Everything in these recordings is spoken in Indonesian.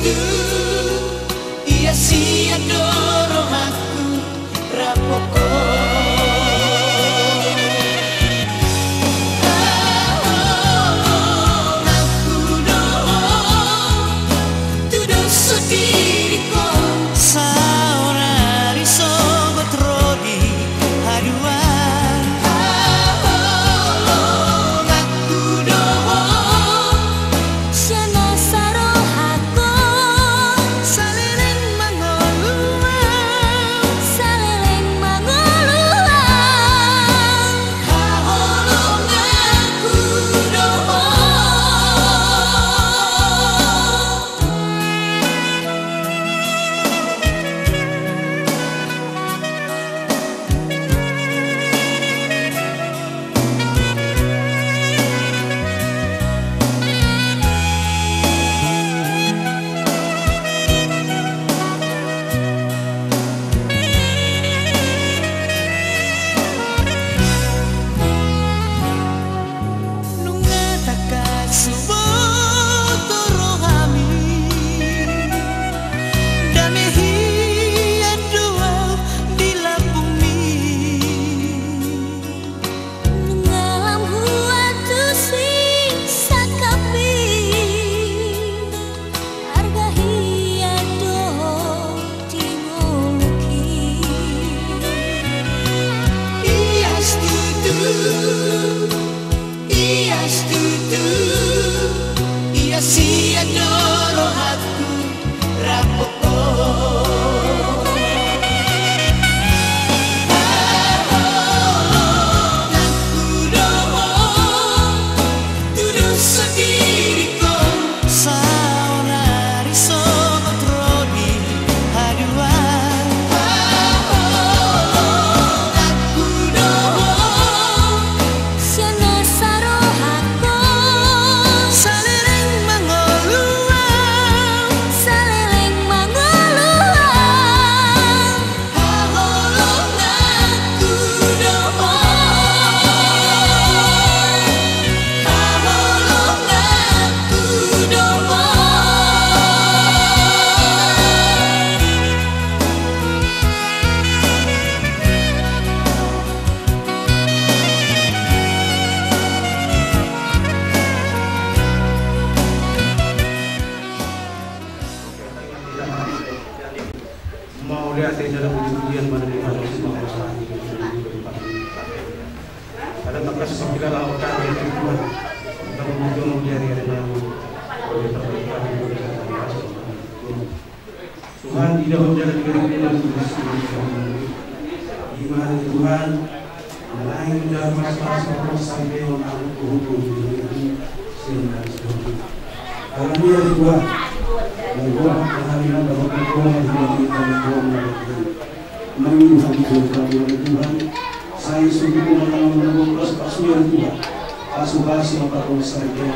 tu ia sia dorong aku rapoko. Ia sia dorong aku rapoko. Mau lihat saya dalam ujian pada lima semua masalah ini. Ada 14 lautan yang Tuhan untuk menunjukkan dari yang oleh terlibat di Tuhan tidak menjadi kerinduan iman Tuhan menaik menjadi masalah sampai orang hukum ini sehingga seperti karena dia Tuhan membuat kehadiran dalam perjuangan Tuhan, saya sungguh menanggung kasuhan Tuhan, kasih maka saja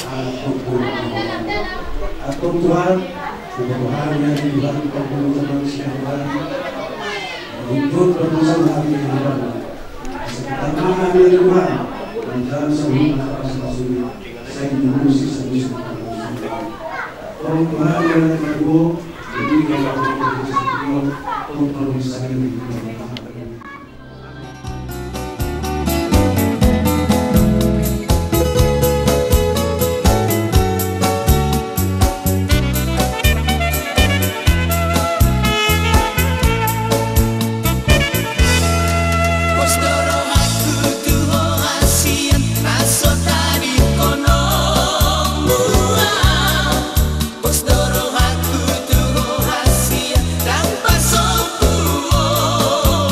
anak Tuhan, Tuhan yang Tuhan perbuatan Tuhan, untuk perbuatan hati Tuhan, sekitar mana dia Tuhan, menjalan seluruh saya dimusi sebisa. Kalau Tuhan yang kedua, jadi kalau untuk bisa ini. Aku tuh rahasia tanpa sombong.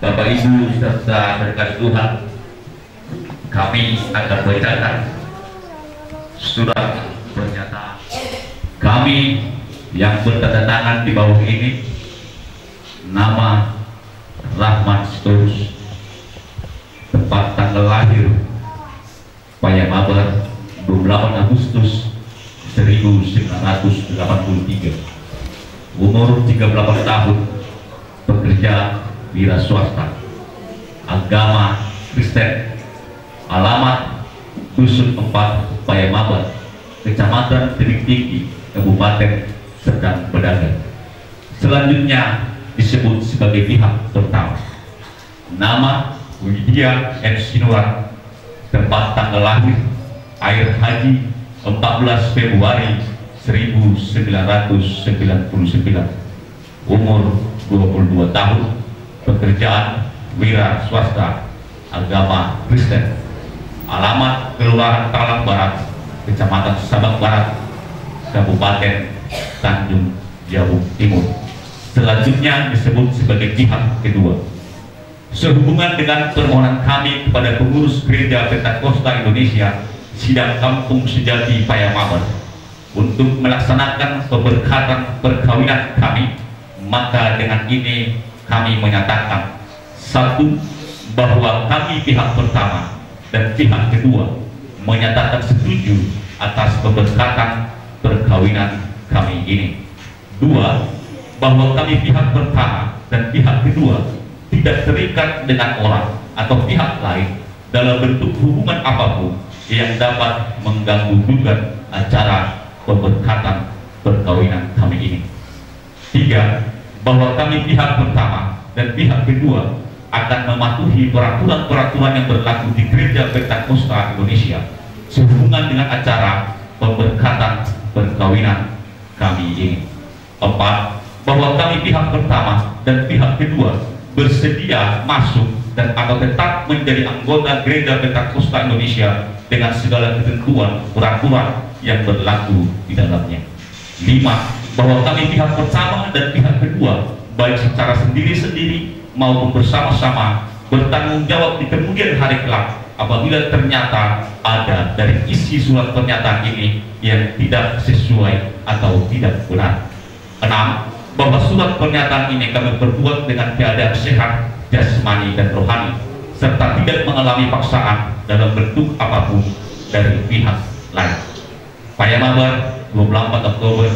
Bapak Ibu serta berkat Tuhan, kami akan bacakan surat pernyataan kami yang bertanda tangan di bawah ini. Nama Rahman Sitorus, tempat tanggal lahir Payamabar 28 Agustus 1983, umur 38 tahun, pekerjaan wira swasta, agama Kristen, alamat Dusun 4 Payamabar, Kecamatan Tebing Tinggi, Kabupaten Serdang Bedagai. Selanjutnya disebut sebagai pihak pertama. Nama Widya M. Sinurat, tempat tanggal lahir air haji 14 Februari 1999, umur 22 tahun, pekerjaan wira swasta, agama Kristen, alamat Kelurahan Talang Barat, Kecamatan Sabak Barat, Kabupaten Tanjung Jabung Timur. Selanjutnya disebut sebagai pihak kedua. Sehubungan dengan permohonan kami kepada pengurus Gereja Pentakosta Indonesia Sidang Kampung Sejati Payamabar untuk melaksanakan pemberkatan perkawinan kami, maka dengan ini kami menyatakan: satu, bahwa kami pihak pertama dan pihak kedua menyatakan setuju atas pemberkatan perkawinan kami ini. Dua, bahwa kami pihak pertama dan pihak kedua tidak terikat dengan orang atau pihak lain dalam bentuk hubungan apapun yang dapat mengganggu gugat acara pemberkatan perkawinan kami ini. Tiga, bahwa kami pihak pertama dan pihak kedua akan mematuhi peraturan-peraturan yang berlaku di Gereja Pentakosta Indonesia sehubungan dengan acara pemberkatan perkawinan kami ini. Empat, bahwa kami pihak pertama dan pihak kedua bersedia masuk dan atau tetap menjadi anggota Gereja Pentakosta Indonesia dengan segala ketentuan peraturan yang berlaku di dalamnya. Lima, bahwa kami pihak pertama dan pihak kedua baik secara sendiri-sendiri maupun bersama-sama bertanggung jawab di kemudian hari kelak apabila ternyata ada dari isi surat pernyataan ini yang tidak sesuai atau tidak benar. Enam, bahwa surat pernyataan ini kami perbuat dengan keadaan sehat jasmani dan rohani serta tidak mengalami paksaan dalam bentuk apapun dari pihak lain. Payamabar 24 Oktober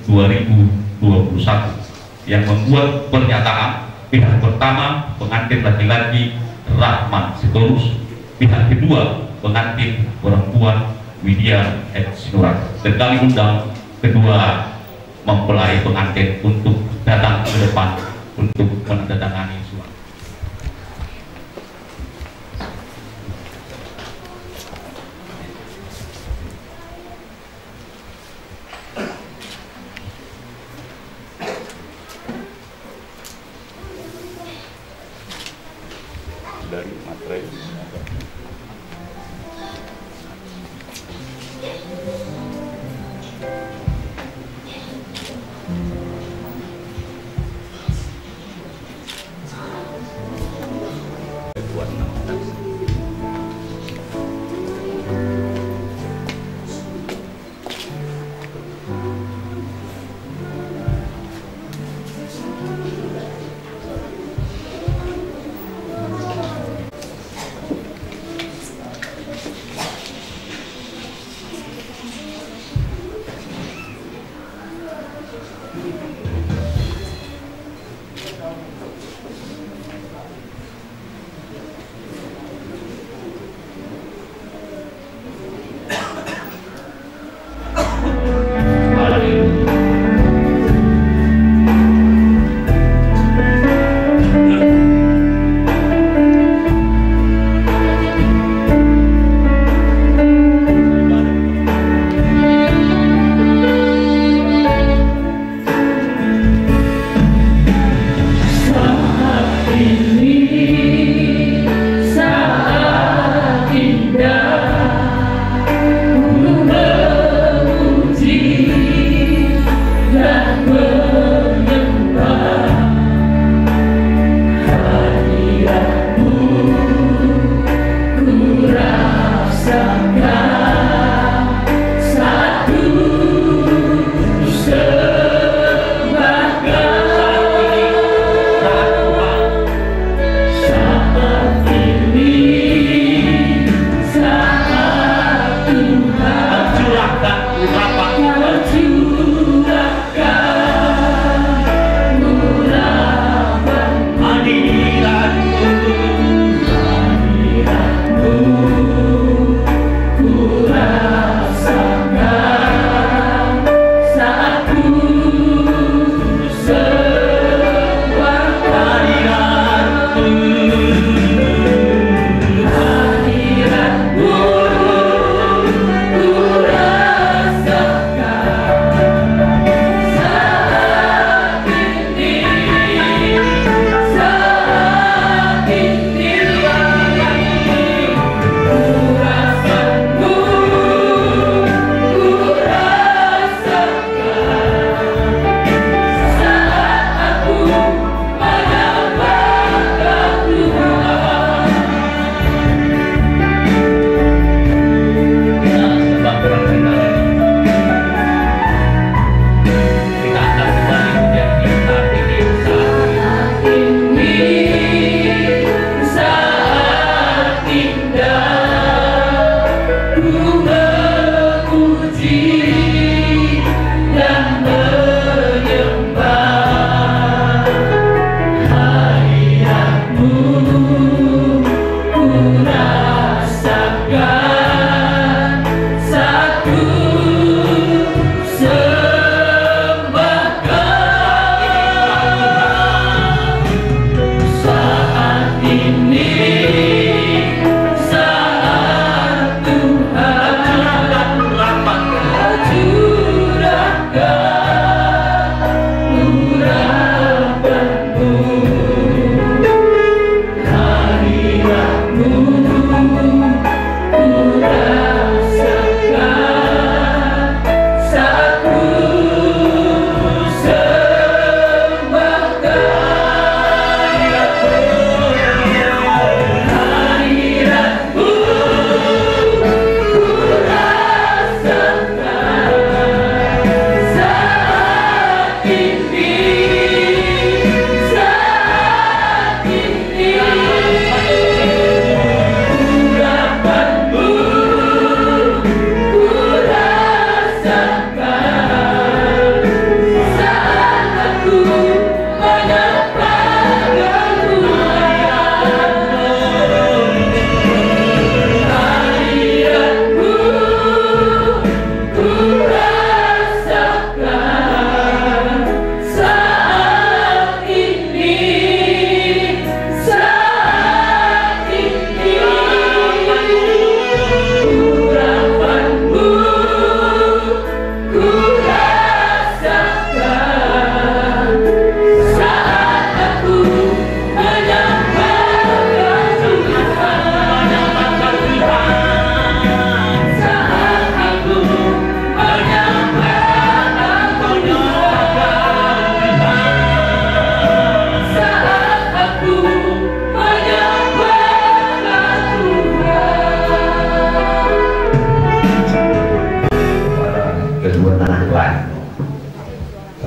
2021 yang membuat pernyataan: pihak pertama pengantin laki-laki Rahman Sitorus, pihak kedua pengantin perempuan Widya M. Sinurat. Dan kami undang kedua mempelai pengantin untuk datang ke depan untuk menandatangani surat. dari materai.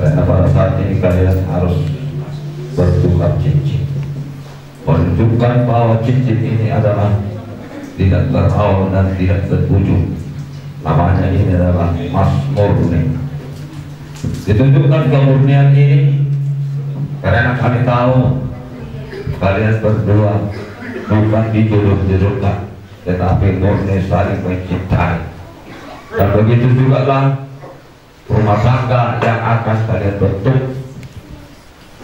Karena pada saat ini kalian harus bertukar cincin, menunjukkan bahwa cincin ini adalah tidak berawal dan tidak berujung. Namanya ini adalah Mas Murni. Ditunjukkan kemurnian ini karena kami tahu kalian berdua bukan dijodoh-jodohkan, tetapi murni saling mencintai. Dan begitu juga lah rumah tangga yang akan kalian bentuk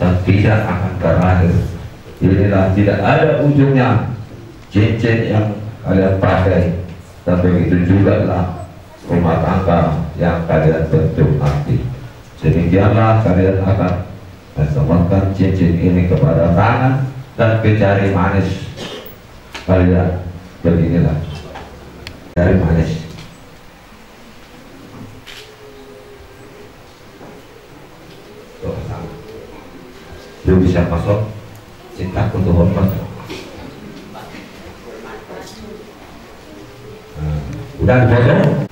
dan tidak akan berakhir. Inilah tidak ada ujungnya cincin yang kalian pakai, dan begitu juga lah rumah tangga yang kalian bentuk nanti. Demikianlah kalian akan mensematkan cincin ini kepada tangan dan ke jari manis kalian. Beginilah jari manis. Lu bisa masuk cinta untuk hormat. Udah dipotong.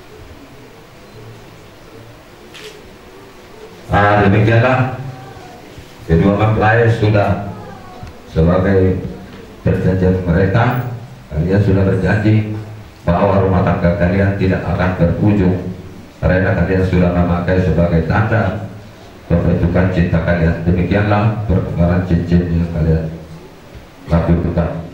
Demikianlah kedua mempelai sudah sebagai perjanjian mereka. Kalian sudah berjanji bahwa rumah tangga kalian tidak akan berujung karena kalian sudah memakai sebagai tanda pembentukan cinta kalian. Demikianlah pertukaran cincin yang kalian lakukan.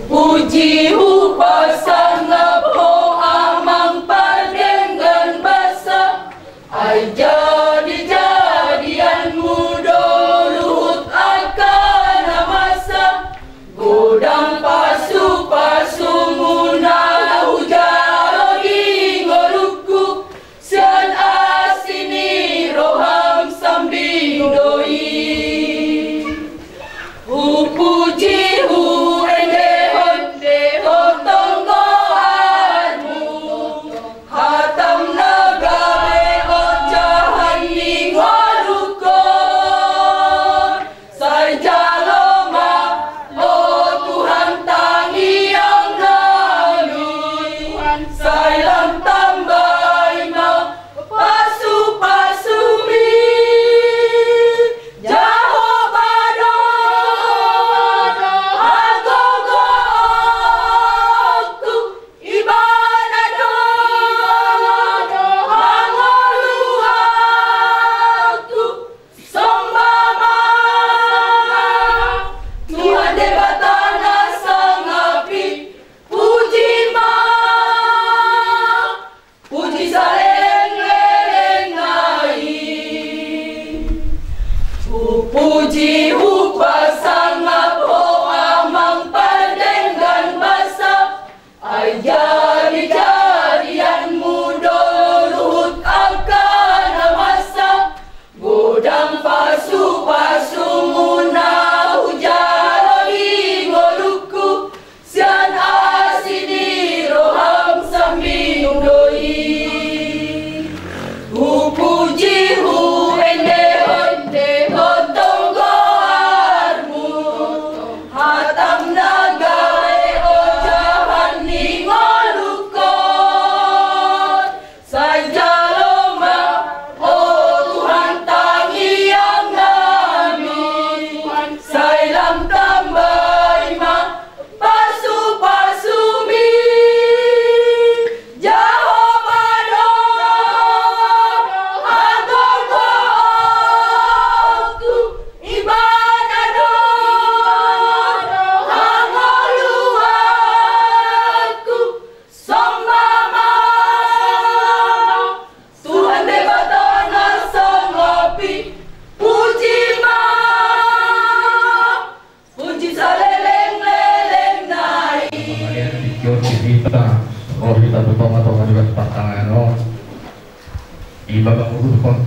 Puji upasana po amang padenggan basa ai jadi-jadianmu doluhut akan masa godang pasu-pasu muna hujaro ingoluku sian asini roham sambing doi puji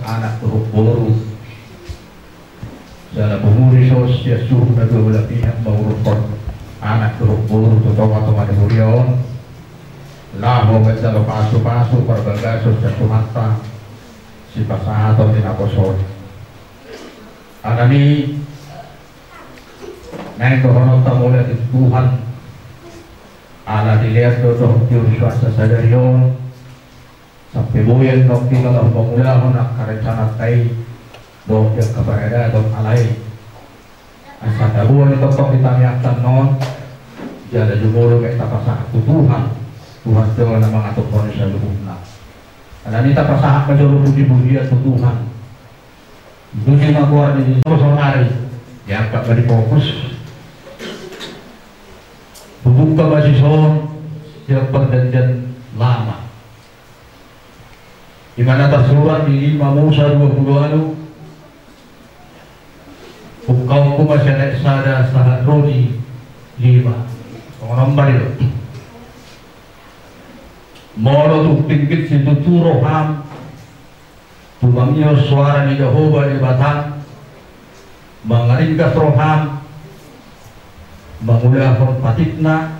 anak turuk-boru dalam pemuri sosial suruh dan dua belah pihak menguruskan anak turuk-boru terutama di Burion lalu menjadi pasu-pasu berbagai sosial semata si pasangan atau tidak kosong anak ini naik kehormatan mulai di Tuhan anak dilihat dodong juri swasta sadarion sampai boyan no kita dah bangulah nak karencana tay dok yang keberada dok alai asal dabuan itu tok ditamiakan non jadi jumolo kita pasah Tuhan Tuhan nama ngatur Indonesia luhurna karena kita pasah menjuru budi Tuhan dunia keluar di terus hari diangkat dari fokus buka masih yang perjanjian lama di mana tersurat di Imam Musa 20 Engkau masih naik sada sahat rodi 5 orang baik molo tu tingkit situ turoham tumangnya suara di Jehovah di Batang mengaringkas roham mengulahkan patikna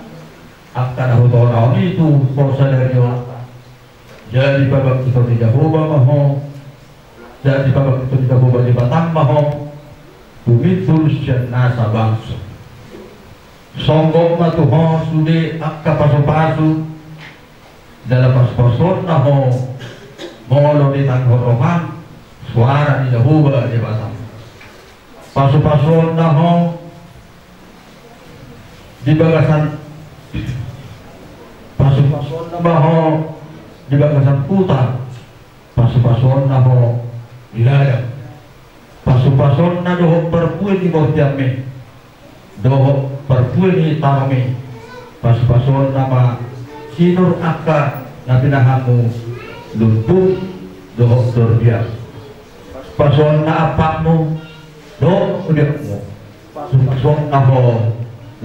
akan tahun itu kosa dari Jehovah jadi babak itu di Jehovah maho jadi babak itu di Jehovah di Batang maho tumitul nasa bangsa songgok na tuho sude akka pasu-pasu dalam pas-pasun naho molo di tanggorokan suara di Jehovah di Batang pasu-pasun naho di bagasan pasu-pasun naho di bagasan putar pasu-pasun naho di ladang pasu-pasun na doho perpui di bawah jami doho perpui di tarami pasu-pasun nama sinur akka nabi nahamu lumpur doho dorbias pasu-pasun na apakmu doho udiakmu pasu-pasun naho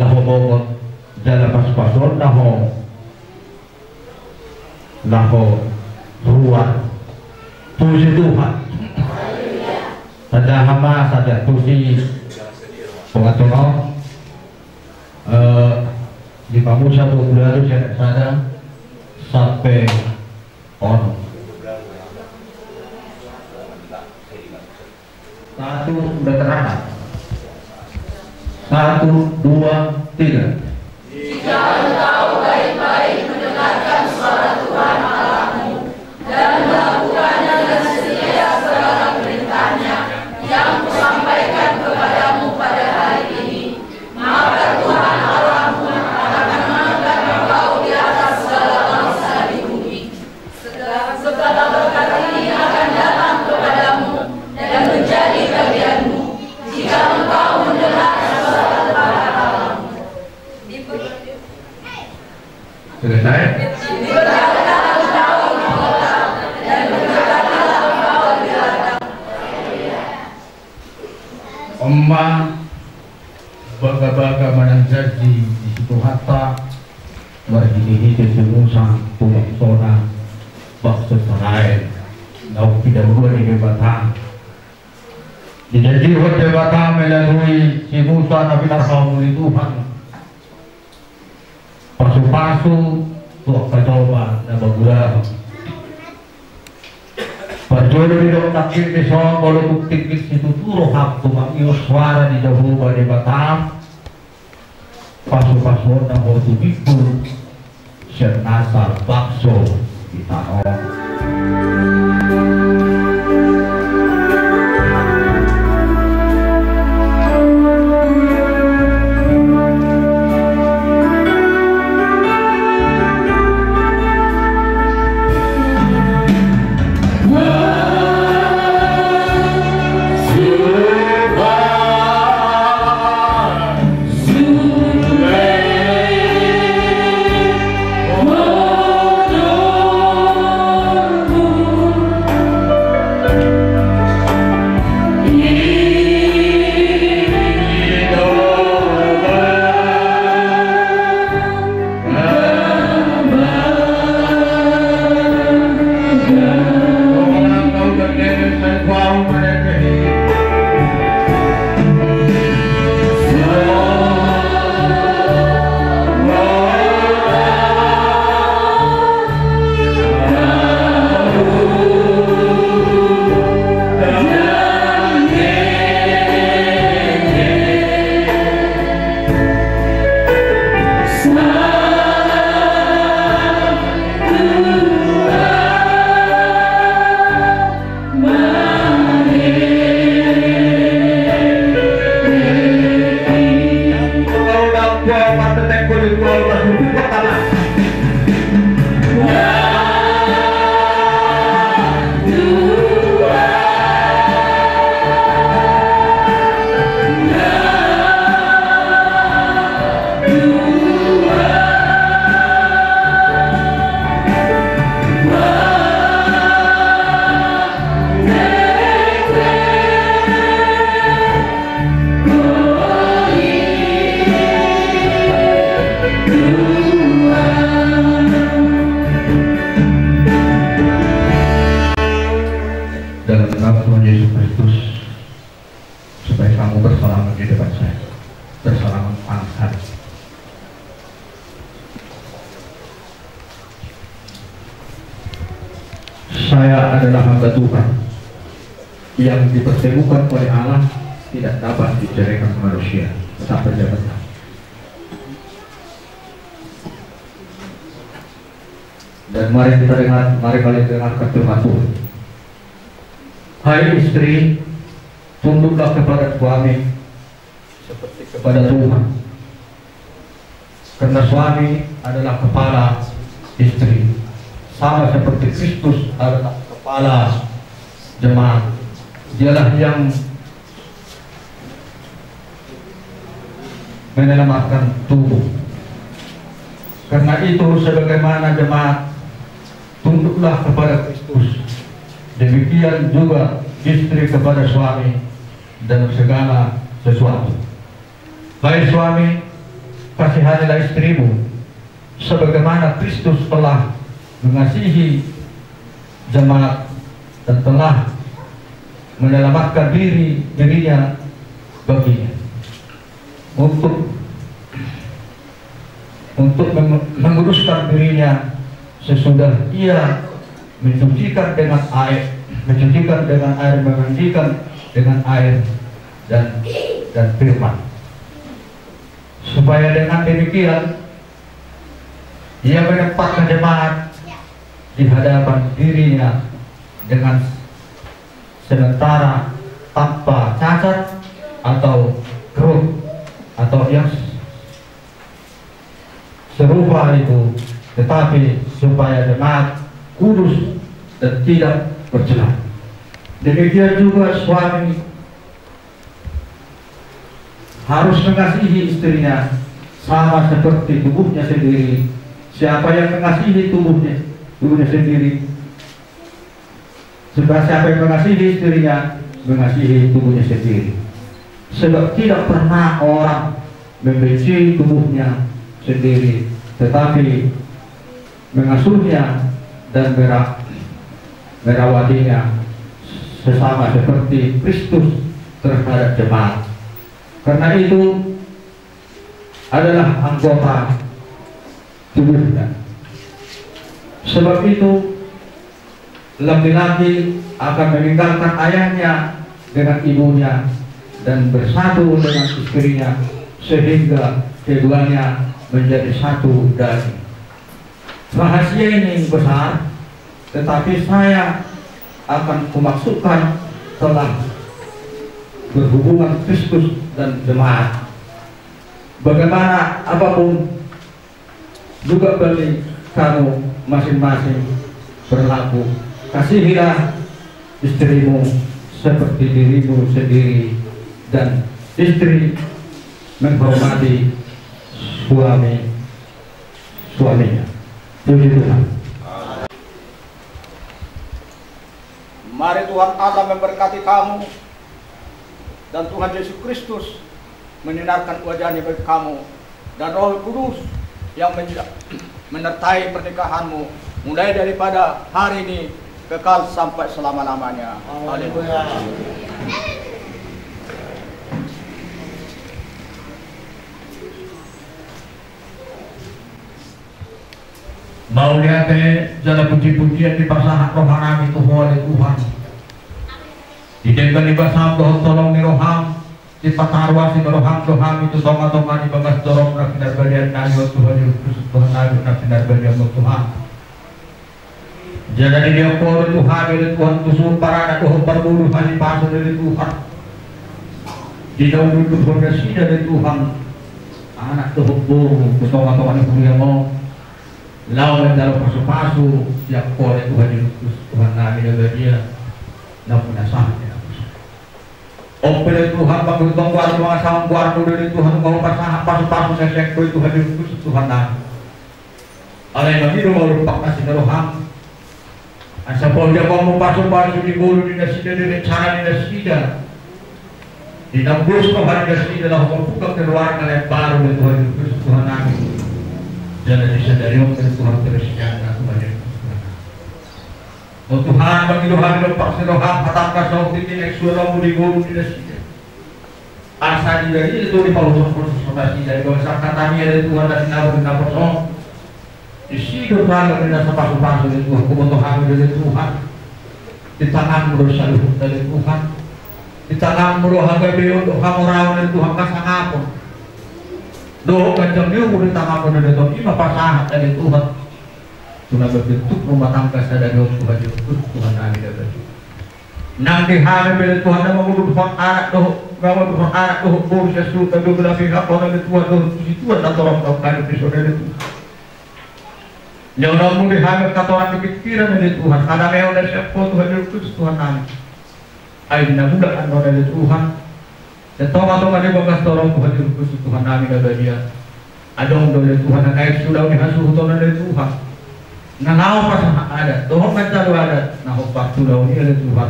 laho mongon dalam pasu-pasun naho ruang puji Tuhan ada hama saja tusi pengatur di kamu satu bulan saya sampai on satu berterang 1, 2, 3 jika engkau baik-baik mendengarkan suara Tuhan Allahmu dan melakukannya dengan setia segala perintahnya yang kusampaikan kepadamu pada hari ini, maka Tuhan Allahmu akan mengangkat engkau di atas segala bangsa di bumi. Segala berkat ini akan datang kepadamu dan menjadi bagianmu jika engkau mendengar suara Tuhan Allahmu. selesai Omma baga-baga manang jadi di situ hatta marhini ke Musa pulang sona bakso Israel nau tidak dua di Batang jadi hotel Batang melalui si Musa Nabi Nabi Tuhan pasu-pasu tuh kecoba dan bergurau perjodoh di dalam takdir besok kalau bukti situ turuh hak tuh suara di Jehovah di Batang pasu-pasu dan mau tuh senasar bakso di tanah Oh dalam nama Tuhan Yesus Kristus, supaya kamu bersalamat di depan saya, bersalamat angkat. Saya adalah hamba Tuhan yang dipertemukan oleh Allah, tidak dapat diceraikan manusia, tetap berjabatan. Dan mari kita dengar, mari kalian dengarkan firman Tuhan. Hai istri, tunduklah kepada suami seperti kepada Tuhan, karena suami adalah kepala istri, sama seperti Kristus adalah kepala jemaat. Dialah yang menyelamatkan tubuh. Karena itu sebagaimana jemaat tunduklah kepada Kristus, demikian juga istri kepada suami dan segala sesuatu. Hai suami, kasihanilah istrimu sebagaimana Kristus telah mengasihi jemaat dan telah menyelamatkan dirinya baginya untuk menguruskan dirinya sesudah ia mencucikan dengan air, memandikan dengan air dan firman, supaya dengan demikian ia menempatkan jemaat di hadapan dirinya dengan sementara tanpa cacat atau kerut atau yang serupa itu, tetapi supaya jemaat kudus dan tidak bercela. Demikian juga suami harus mengasihi istrinya sama seperti tubuhnya sendiri. Siapa yang mengasihi tubuhnya sendiri, sebab siapa yang mengasihi istrinya mengasihi tubuhnya sendiri. Sebab tidak pernah orang membenci tubuhnya sendiri, tetapi mengasuhnya dan merawatinya sesama seperti Kristus terhadap jemaat. Karena itu adalah anggota tubuhnya. Sebab itu laki-laki akan meninggalkan ayahnya dengan ibunya dan bersatu dengan istrinya, sehingga keduanya menjadi satu daging. Rahasia ini besar, tetapi saya akan memaksudkan telah berhubungan Kristus dan jemaat. Bagaimana apapun juga bagi kamu masing-masing berlaku. Kasihilah istrimu seperti dirimu sendiri, dan istri menghormati suaminya. Puji Tuhan. Mari Tuhan Allah memberkati kamu dan Tuhan Yesus Kristus menyinarkan wajahnya bagi kamu, dan Roh Kudus yang menyertai pernikahanmu mulai daripada hari ini kekal sampai selama-lamanya. Haleluya. Mau lihat jalan puji-pujian di pasangan rohani itu oleh Tuhan. Dijengkan ibasam doh tolong ni roham, di patarwas ni roham itu tonga-tonga di bagas dorong nak pindah balian nayo Tuhan Yesus Tuhan nayo nak pindah balian Tuhan. Jadi dia por Tuhan dari Tuhan tusuk para anak doh berburu hari pasal dari Tuhan. Di dalam itu progresi dari Tuhan anak doh berburu tonga-tonga ni punya mau. Lawan dalam pasu-pasu siap oleh Tuhan Yesus Tuhan nabi dari dia nak menasah. Opel Tuhan bangun tongguar mga sangguar dari Tuhan mau pasu-pasu sesek Tuhan Yesus Tuhan nabi. Alay nabi mau lupak nasi naroham. Asa po dia mau pasu-pasu di bulu di nasi dari cara di nasi di nambus ko hari nasi dah membuka keluar oleh baru dari Tuhan Yesus Tuhan nabi. Jangan disadari oleh Tuhan terus yang Tuhan Yesus. Oh Tuhan, bagi Tuhan lepas Tuhan patahkan sauti ini suara mudi guru di sini. Asa dari itu di paluan proses fondasi dari bangsa katanya dari Tuhan dan sinar benda kosong. Di sini Tuhan benda sepasu-pasu dari Tuhan kebutuhan dari Tuhan. Di tangan dosa dari Tuhan. Di tangan doa gabe untuk kamu rawan dari Tuhan kasangapun. Doa kencang dia di tangan dari Tuhan ini pasangan dari Tuhan. Tuna berbentuk rumah tangga sadari Tuhan Yesus Tuhan kami dari nang dihame pada Tuhan dan mengurus anak doh gawa Tuhan anak doh bor Yesus dan beberapa pihak orang dari Tuhan doh Tuhan dan tolong kami episode dari Tuhan yang orang dihame kata orang kepikiran dari Tuhan ada meo dari siapa Tuhan Yesus Tuhan kami ayo namudahan dari Tuhan dan tolong ada bagas tolong Tuhan Yesus Tuhan kami dari dia ada orang dari Tuhan dan air sudah dihasuh Tuhan dari Tuhan nanaw pa sa ada doon man talo ada na hopatulaw ni ada Tuhan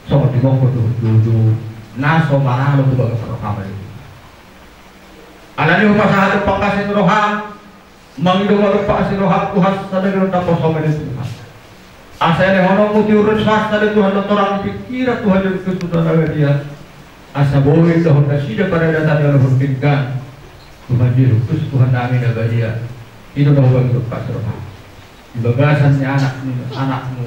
so di mo ko do naso maralo to baga sa kamay ala ni upasahan pangkasin rohan mangido pa si rohan Tuhan sa dagon tapos sa mga Tuhan asa ni hono mo ti urus sa Tuhan no torang pikira Tuhan yung Kristo na dia asa boy doon na sida para datan ng pagtinggan Tuhan Yesus Tuhan namin na dia ito daw ang pagpasrohan bagasannya anakmu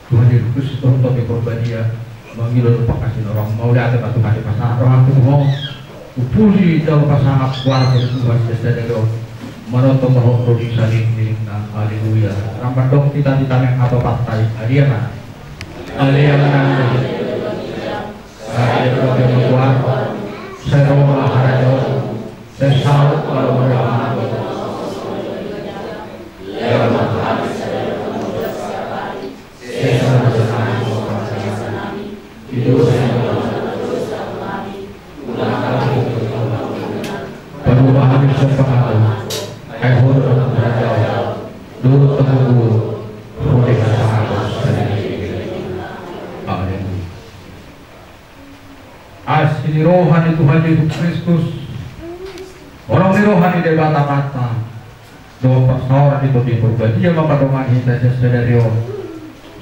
Tuhan Yesus Tuhan topi korban dia mengilu pakasih orang mau lihat apa Tuhan di pasangan orang tu mau upusi dalam pasangan kuat dari Tuhan sesuai dengan menonton bahwa produksi ini haleluya rampat dok kita ditanya apa partai dia mana dia mana dia yang membuat saya rola harajo saya salut kalau mereka perubahan sepengaruh ehor berajau dulu tunggu boleh sahabat amin asli rohani Tuhan Yesus Kristus orang rohani di mata-mata doa pastor itu di berbagi dia memperdoman kita sesadari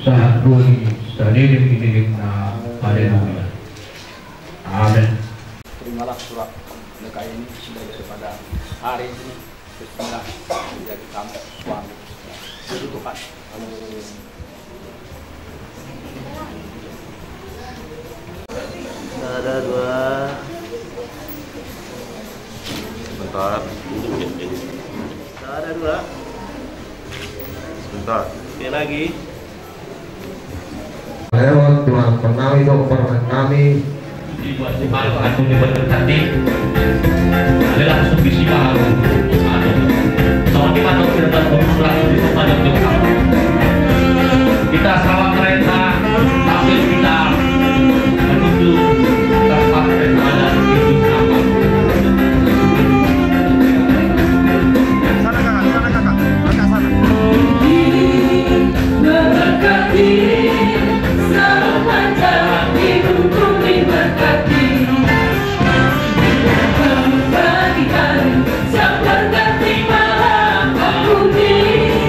sahat duni sadiring na haleluya amin. Terimalah surat mereka ini sebagai pada hari ini Bismillah menjadi kamu suami jadi Tuhan. Ada dua sebentar ada dua sebentar oke lagi lewat Tuhan penawi dokter kami dibuat simal atau diberkati langsung disimak sama di mana kita langsung disimak untuk kamu kita selamat kereta tapi kita menuju tempat kereta dan hidup apa sana kakak sana berkati sepanjang hidupku diberkati pagi hari siap berganti malam aku diberkati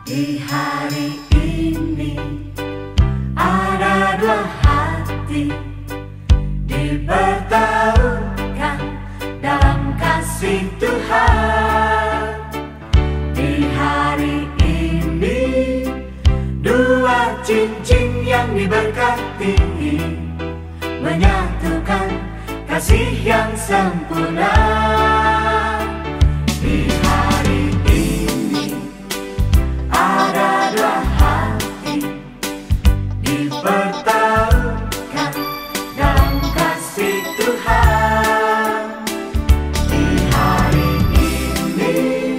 Di hari ini ada dua hati dipertaruhkan dalam kasih Tuhan. Di hari ini dua cincin yang diberkati menyatukan kasih yang sempurna. Di hari ini ada dua hati dipertaruhkan dalam kasih Tuhan. Di hari ini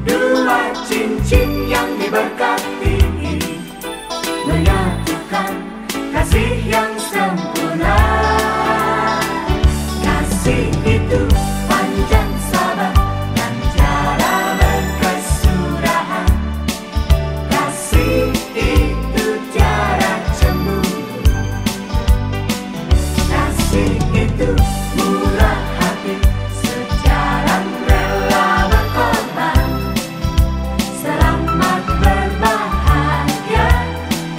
dua cincin yang diberkati menyatukan kasih yang sempurna. Kasih itu panjang sabar dan tiada berkesudahan. Kasih itu tiada cemburu. Kasih itu murah hati, sejalan rela berkorban. Selamat berbahagia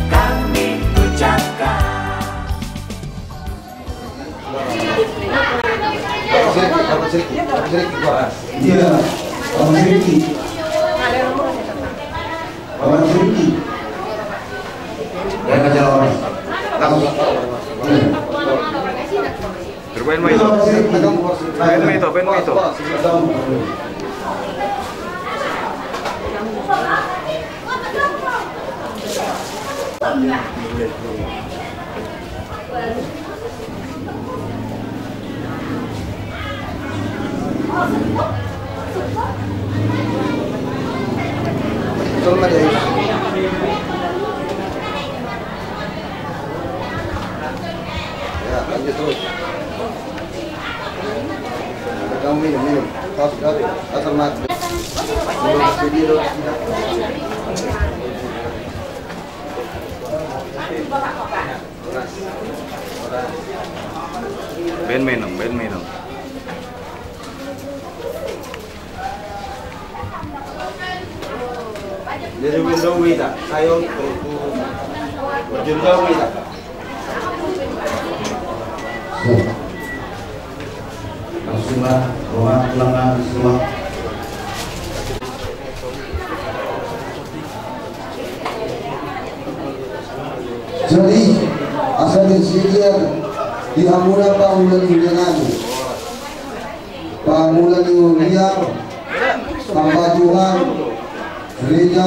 kami ucapkan. Iya, Abang Sriki. Abang Sriki. Yang kerja orang. Bermain itu. Ben itu. Ya, lanjut terus. Kamu minum. Tahu sekali. Alternatif. Ben minum. Jadi window tak? Ayo berjumlah tak? Langsunglah bawa pulangan semua. Jadi asal disediakan diamuna pamulan dengan pamulan yang tanpa Tuhan gereja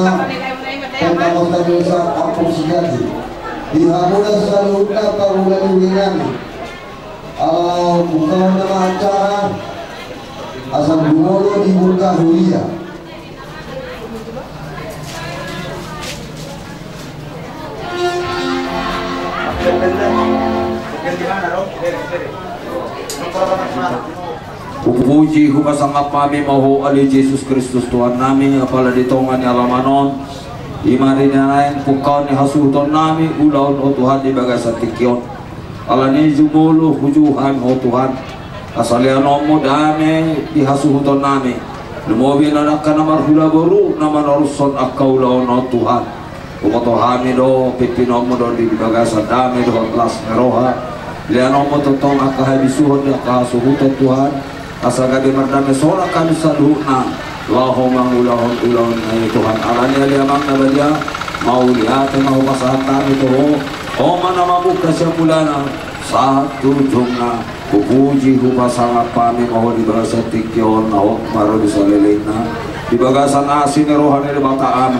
Pentakosta Indonesia Kampung Sejati diamuna selalu pamulan dengan bukan nama acara asal Gumolo di Murga Hulia. Puji hukasangap kami mahu ali Yesus Kristus Tuhan nami apala ditongan alamanon imari nain pukau ni hasuton nami ulaun o Tuhan di bagasan tikion alani jumulu hujuhan o Tuhan asaliano mo dame di hasuton nami lumobi na nakanamar hula baru naman oruson akaw laon o Tuhan Umotohami do pipinomo do di bagasa dami do kelas meroha lianomo totong akahay bisuhon di akasuhutan Tuhan asagabi mardame sola kami saluhna lahomang ulahon Tuhan alanya liamang nabadia mau lihat mau pasahatan itu o mana mabuka siya pulana satu jumna pupuji hupasangat pami mau di bahasa tikyon na maro di salilina di bagasan asin rohani di bataan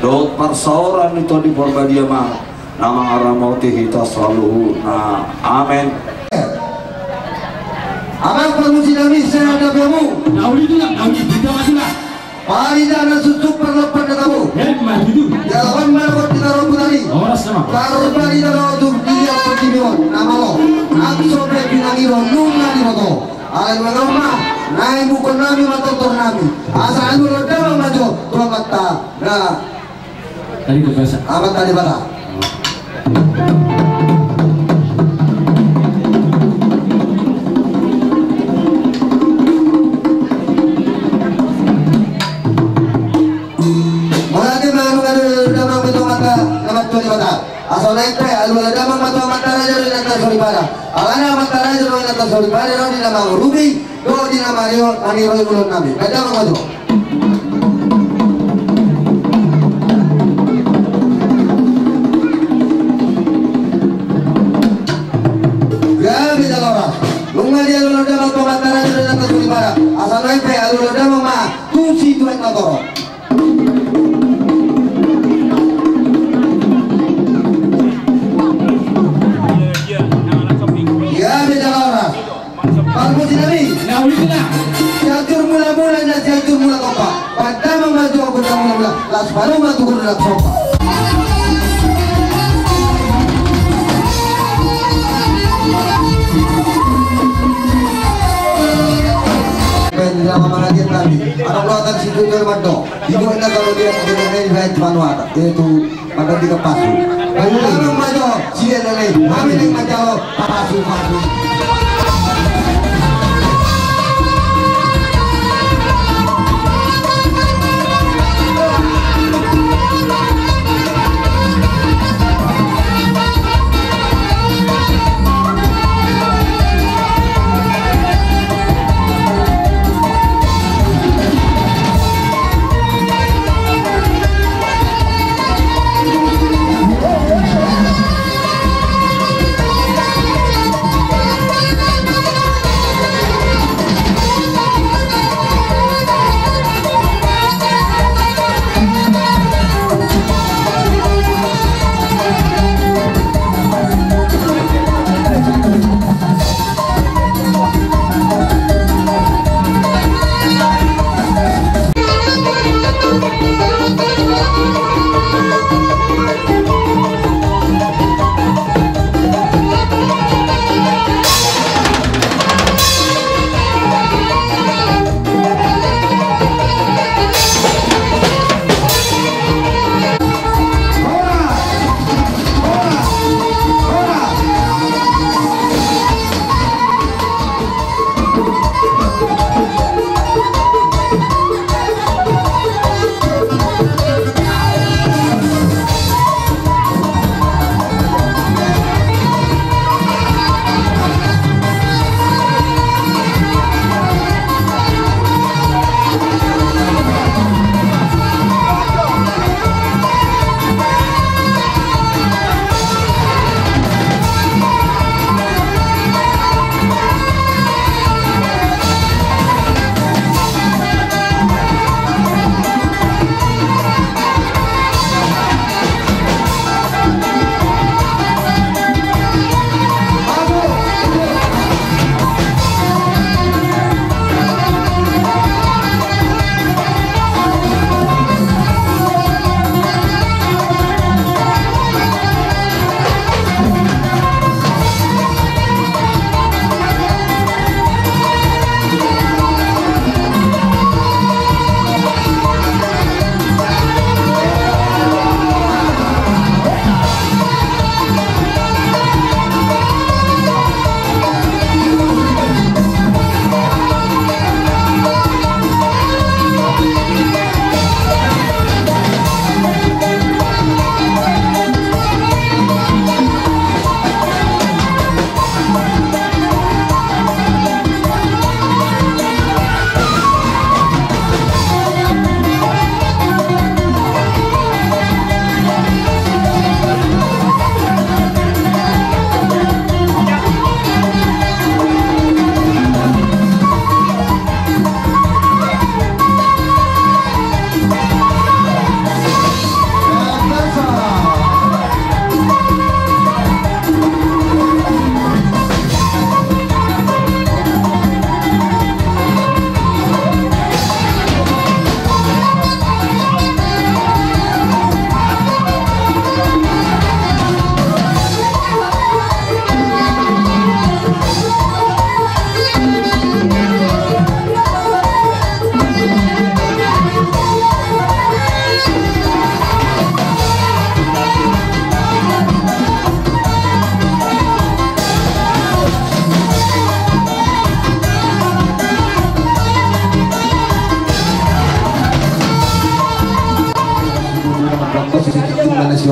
dot parsauran itu di porbadia mah nama aramauti hita saluhu na amen. Abang permusi nami saya ada kamu. Nauli itu lah, nauli kita masih lah. Pari dana susuk perlepan katamu. Mah itu. Jalan melakot di taruh putari. Orang sama. Taruh pari dana untuk dia pertibion. Nama lo. Aku sobek binangiro nunga di moto. Alam mengamah. Naik bukan nami matotor nami. Asal dulu dalam maju tua mata. Nah. Tadi ke bahasa. Amat tadi bata. Asal naik teh, alu ada mang mata mata raja di atas soribara. Alana mata raja di atas soribara, di nama Ruby, di nama Rio, ani Roy Bulon Nabi. Ada mang maju. Ya bisa loras. Lunga dia alu ada mang mata raja di atas soribara. Asal naik teh, alu ada mang ma, tusi tuan matoro. Jatuh mula-mula dan jatuh mula kopa. Pada memaju aku dah mula-mula. Las baru matu aku dah kopa. Penjama mengajar kami. Anak pelatan situ ke Mado. Ibu anda kalau dia mengenai baik manuata yaitu pada tiga pasu. Lalu memang maju sih lele. Kami yang maju pasu.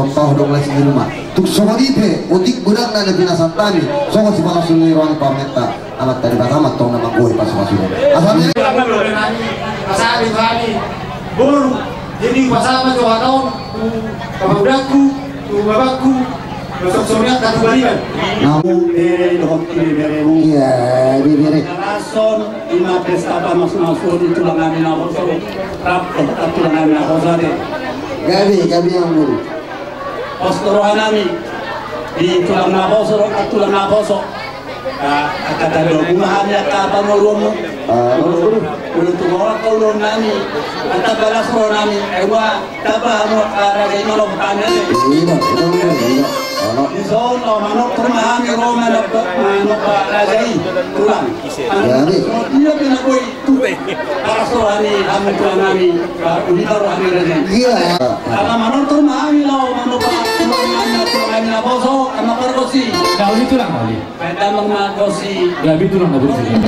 siapa dong lagi di rumah. Tuk somalipe, otik gudang na binasan tani. Songo si mga sunirong pameta. Anak tadi bagamat tong nama gue pas masuk. Asalnya masabi kami buru jadi pasama tu tahun kabudakku tu babakku besok sore tak balikan. Namu iya bibire. Rason lima pesta apa masuk itu lengan nawas rap atau lengan nawas ada. Gabi yang buru. Postorohanami di tulang nawas atau tulang nawas. Kata rumahnya kata mulumu, ulu tumor kau nami, kata balas nami, ewa tabamu arah ini malu bertanya deh. Di sana manuk rumahnya Roma dapat manuk rajai tulang. Dia kena koi tu, balas rohani, kami tulang nami, unita rohani rajai. Kalau manuk rumahnya lau manuk rumahnya tulang naboso, anak perkosi. Kau itu lah kali. Ada mengakosi. Gabi itu lah nggak bersih.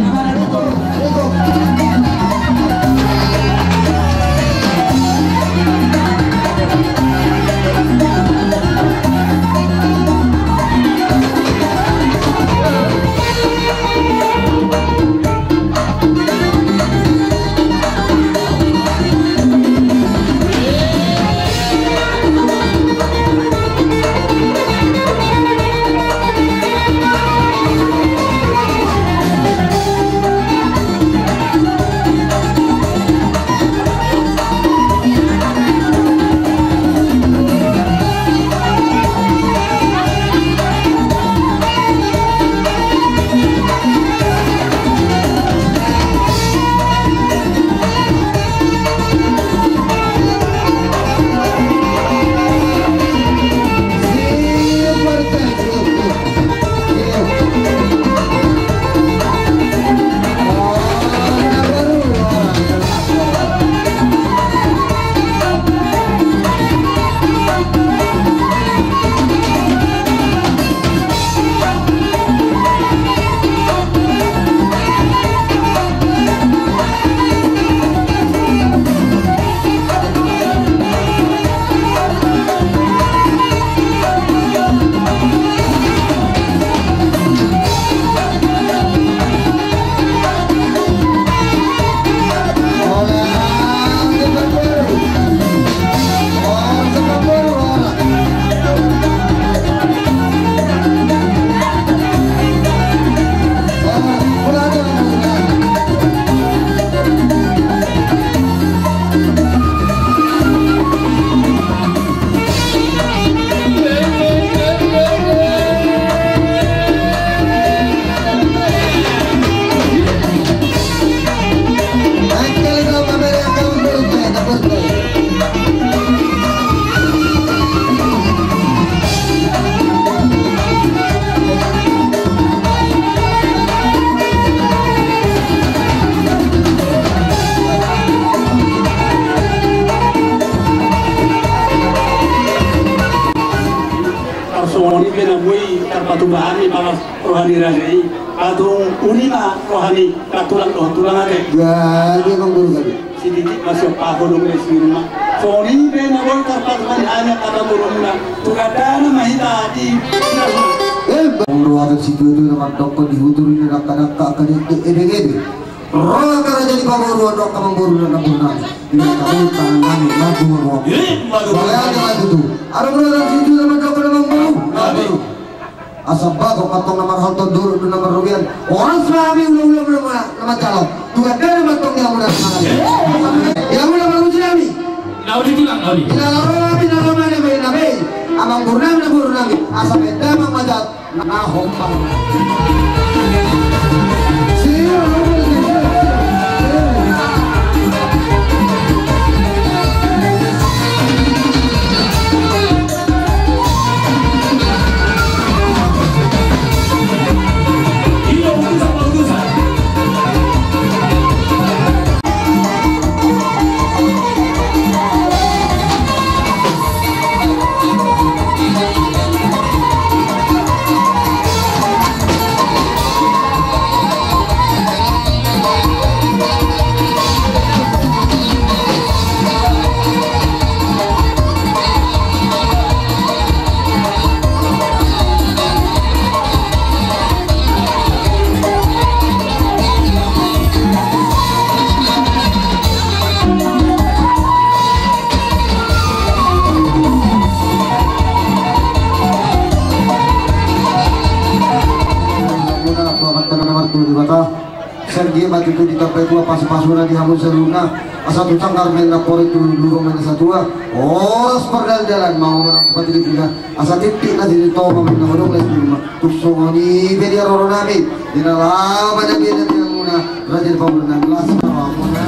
Patubahani balas rohani rajai, patung unina rohani tulang ada. Jadi bang guru gabi. Sedikit masuk paho dong di rumah. Soni bena boy terpatuhan hanya kata burungna. Tukadana mahita di. Guru ada situ itu nama dokter dihuduri raka ede. Roh karena jadi paburu dok kamang guru dan nabuna. Ini kamu tangan maju mau. Bayar itu. Ada guru ada situ nama dokter kamang guru. Asal bago patong nama halto dulu nama rubian orang selami ulang nama calon juga dari matong yang mudah yang mudah manusia kami Naudi tulang Naudi amang burnami asal beda mengajak nahom sergi mati tu di tapai tua pas-pasuna di hamun seruna asal tu cangkar main rapor itu dulu main satua oras perdal jalan mau pati tiga asal titik nanti di toko main nomor les di rumah tusoni beri roro nabi di dalam banyak dia yang muna rajin pemberenang gelas muna.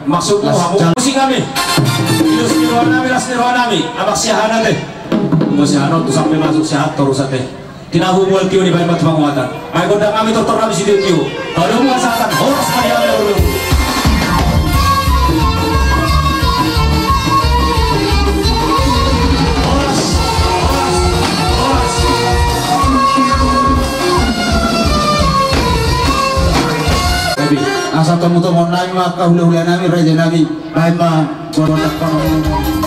Maksudmu kamu sing kami ilus nirwanami abak syahadat teh mo syahadat tu sampai masuk syahadat terus teh tinahu buat kieu di bae mat panguatan ay gondang kami tortor nabi sidieu kieu kalau mau satan horas pada dulu asal kamu tuh mau nanya maka hula-hula nami raja nami baik mah jodoh tak